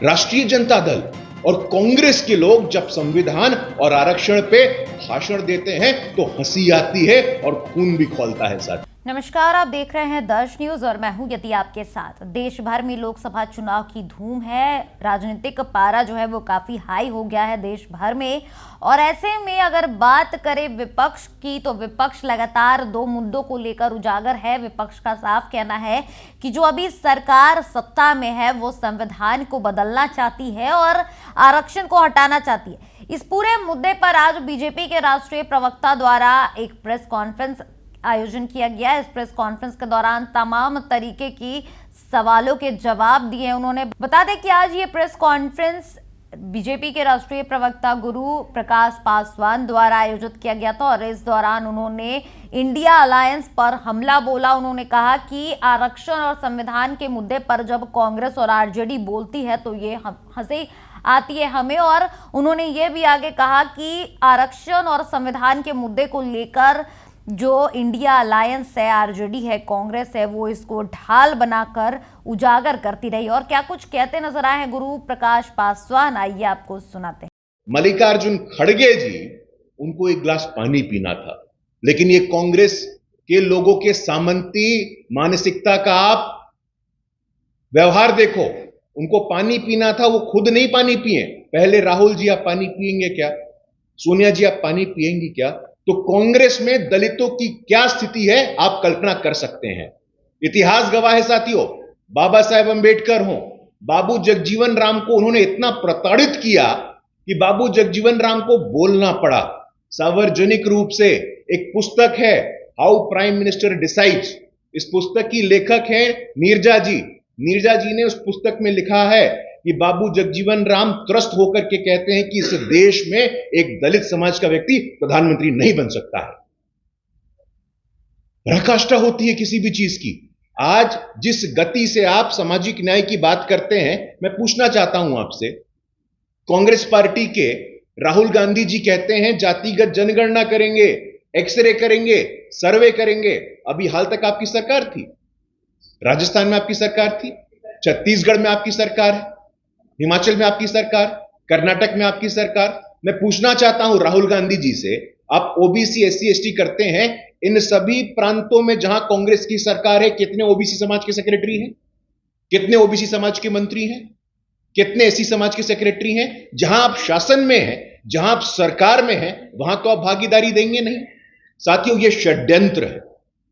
राष्ट्रीय जनता दल और कांग्रेस के लोग जब संविधान और आरक्षण पे भाषण देते हैं तो हंसी आती है और खून भी खौलता है साथ। नमस्कार, आप देख रहे हैं दर्श न्यूज और मैं हूं यति आपके साथ। देश भर में लोकसभा चुनाव की धूम है। राजनीतिक पारा जो है वो काफी हाई हो गया है देश भर में। और ऐसे में अगर बात करें विपक्ष की, तो विपक्ष लगातार दो मुद्दों को लेकर उजागर है। विपक्ष का साफ कहना है कि जो अभी सरकार सत्ता में है वो संविधान को बदलना चाहती है और आरक्षण को हटाना चाहती है। इस पूरे मुद्दे पर आज बीजेपी के राष्ट्रीय प्रवक्ता द्वारा एक प्रेस कॉन्फ्रेंस आयोजन किया गया। इस प्रेस कॉन्फ्रेंस के दौरान तमाम तरीके की सवालों के जवाब दिए उन्होंने। बता दें कि आज ये प्रेस कॉन्फ्रेंस बीजेपी के राष्ट्रीय प्रवक्ता गुरु प्रकाश पासवान द्वारा आयोजित किया गया था और इस दौरान उन्होंने इंडिया अलायंस पर हमला बोला। उन्होंने कहा कि आरक्षण और संविधान के मुद्दे पर जब कांग्रेस और आरजेडी बोलती है तो ये हंसी आती है हमें। और उन्होंने ये भी आगे कहा कि आरक्षण और संविधान के मुद्दे को लेकर जो इंडिया अलायंस है, आरजेडी है, कांग्रेस है, वो इसको ढाल बनाकर उजागर करती रही। और क्या कुछ कहते नजर आए हैं गुरु प्रकाश पासवान, आइए आपको सुनाते हैं। मल्लिकार्जुन खड़गे जी, उनको एक गिलास पानी पीना था, लेकिन ये कांग्रेस के लोगों के सामंती मानसिकता का आप व्यवहार देखो। उनको पानी पीना था, वो खुद नहीं पानी पिए। पहले राहुल जी आप पानी पिएंगे क्या? सोनिया जी आप पानी पिएंगी क्या? तो कांग्रेस में दलितों की क्या स्थिति है आप कल्पना कर सकते हैं। इतिहास गवाह है साथियों। बाबा साहेब अंबेडकर हो, बाबू जगजीवन राम को उन्होंने इतना प्रताड़ित किया कि बाबू जगजीवन राम को बोलना पड़ा सार्वजनिक रूप से। एक पुस्तक है हाउ प्राइम मिनिस्टर डिसाइड्स। इस पुस्तक की लेखक है नीरजा जी। नीरजा जी ने उस पुस्तक में लिखा है कि बाबू जगजीवन राम त्रस्त होकर के कहते हैं कि इस देश में एक दलित समाज का व्यक्ति प्रधानमंत्री नहीं बन सकता है। पराकाष्ठा होती है किसी भी चीज की। आज जिस गति से आप सामाजिक न्याय की बात करते हैं, मैं पूछना चाहता हूं आपसे, कांग्रेस पार्टी के राहुल गांधी जी कहते हैं जातिगत जनगणना करेंगे, एक्सरे करेंगे, सर्वे करेंगे। अभी हाल तक आपकी सरकार थी, राजस्थान में आपकी सरकार थी, छत्तीसगढ़ में आपकी सरकार है, हिमाचल में आपकी सरकार, कर्नाटक में आपकी सरकार। मैं पूछना चाहता हूं राहुल गांधी जी से, आप ओबीसी एससी एसटी करते हैं, इन सभी प्रांतों में जहां कांग्रेस की सरकार है कितने ओबीसी समाज के सेक्रेटरी हैं? कितने ओबीसी समाज के मंत्री हैं? कितने एससी समाज के सेक्रेटरी हैं? जहां आप शासन में हैं, जहां आप सरकार में हैं, वहां तो आप भागीदारी देंगे नहीं। साथियों, यह षड्यंत्र है,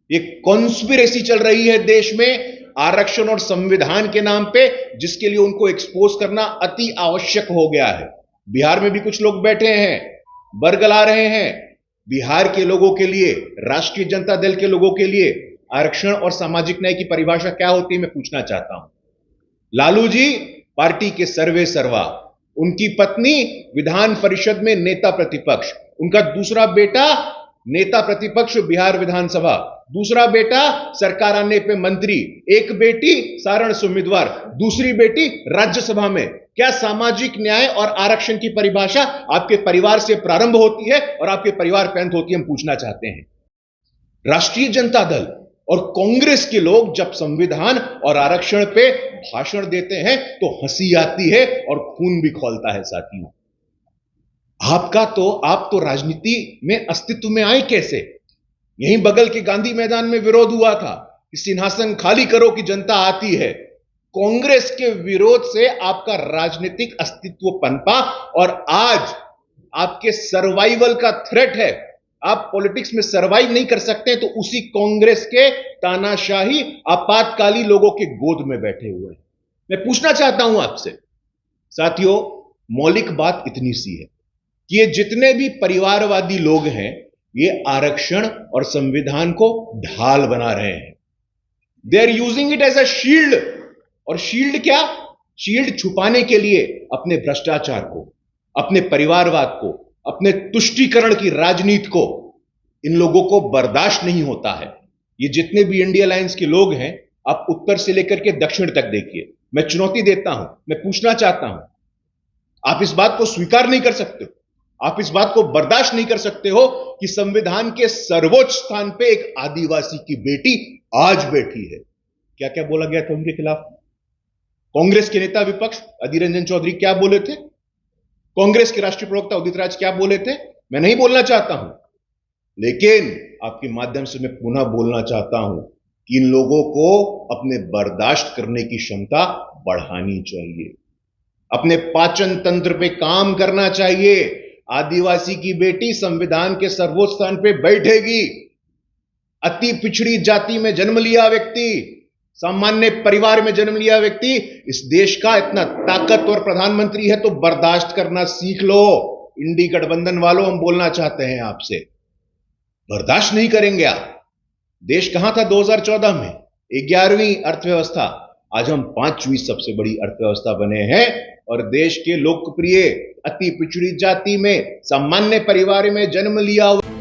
एक कॉन्स्पिरेसी चल रही है देश में आरक्षण और संविधान के नाम पे, जिसके लिए उनको एक्सपोज करना अति आवश्यक हो गया है। बिहार में भी कुछ लोग बैठे हैं, बरगला रहे हैं। बिहार के लोगों के लिए, राष्ट्रीय जनता दल के लोगों के लिए आरक्षण और सामाजिक न्याय की परिभाषा क्या होती है मैं पूछना चाहता हूं। लालू जी पार्टी के सर्वे सर्वा, उनकी पत्नी विधान परिषद में नेता प्रतिपक्ष, उनका दूसरा बेटा नेता प्रतिपक्ष बिहार विधानसभा, दूसरा बेटा सरकार आने पे मंत्री, एक बेटी सारण से उम्मीदवार, दूसरी बेटी राज्यसभा में। क्या सामाजिक न्याय और आरक्षण की परिभाषा आपके परिवार से प्रारंभ होती है और आपके परिवार पे अंत होती है? हम पूछना चाहते हैं। राष्ट्रीय जनता दल और कांग्रेस के लोग जब संविधान और आरक्षण पे भाषण देते हैं तो हंसी आती है और खून भी खौलता है साथियों। आप तो राजनीति में अस्तित्व में आए कैसे? यहीं बगल के गांधी मैदान में विरोध हुआ था कि सिंहासन खाली करो कि जनता आती है। कांग्रेस के विरोध से आपका राजनीतिक अस्तित्व पनपा और आज आपके सर्वाइवल का थ्रेट है। आप पॉलिटिक्स में सर्वाइव नहीं कर सकते तो उसी कांग्रेस के तानाशाही आपातकाली लोगों के गोद में बैठे हुए हैं। मैं पूछना चाहता हूं आपसे साथियों, मौलिक बात इतनी सी है कि ये जितने भी परिवारवादी लोग हैं, ये आरक्षण और संविधान को ढाल बना रहे हैं। They are using it as a shield. और शील्ड क्या? शील्ड छुपाने के लिए अपने भ्रष्टाचार को, अपने परिवारवाद को, अपने तुष्टीकरण की राजनीति को। इन लोगों को बर्दाश्त नहीं होता है। ये जितने भी इंडिया अलायंस के लोग हैं, आप उत्तर से लेकर के दक्षिण तक देखिए। मैं चुनौती देता हूं, मैं पूछना चाहता हूं, आप इस बात को स्वीकार नहीं कर सकते हो, आप इस बात को बर्दाश्त नहीं कर सकते हो कि संविधान के सर्वोच्च स्थान पे एक आदिवासी की बेटी आज बैठी है। क्या क्या बोला गया था उनके खिलाफ? कांग्रेस के नेता विपक्ष अधीर रंजन चौधरी क्या बोले थे? कांग्रेस के राष्ट्रीय प्रवक्ता उदित राज क्या बोले थे? मैं नहीं बोलना चाहता हूं, लेकिन आपके माध्यम से मैं पुनः बोलना चाहता हूं कि इन लोगों को अपने बर्दाश्त करने की क्षमता बढ़ानी चाहिए, अपने पाचन तंत्र पे काम करना चाहिए। आदिवासी की बेटी संविधान के सर्वोच्च स्थान पे बैठेगी। अति पिछड़ी जाति में जन्म लिया व्यक्ति, सामान्य परिवार में जन्म लिया व्यक्ति इस देश का इतना ताकतवर प्रधानमंत्री है, तो बर्दाश्त करना सीख लो। इंडी गठबंधन वालों, हम बोलना चाहते हैं आपसे, बर्दाश्त नहीं करेंगे आप। देश कहां था 2014 में? 11वीं अर्थव्यवस्था। आज हम 5वीं सबसे बड़ी अर्थव्यवस्था बने हैं और देश के लोकप्रिय अति पिछड़ी जाति में सामान्य परिवार में जन्म लिया हुआ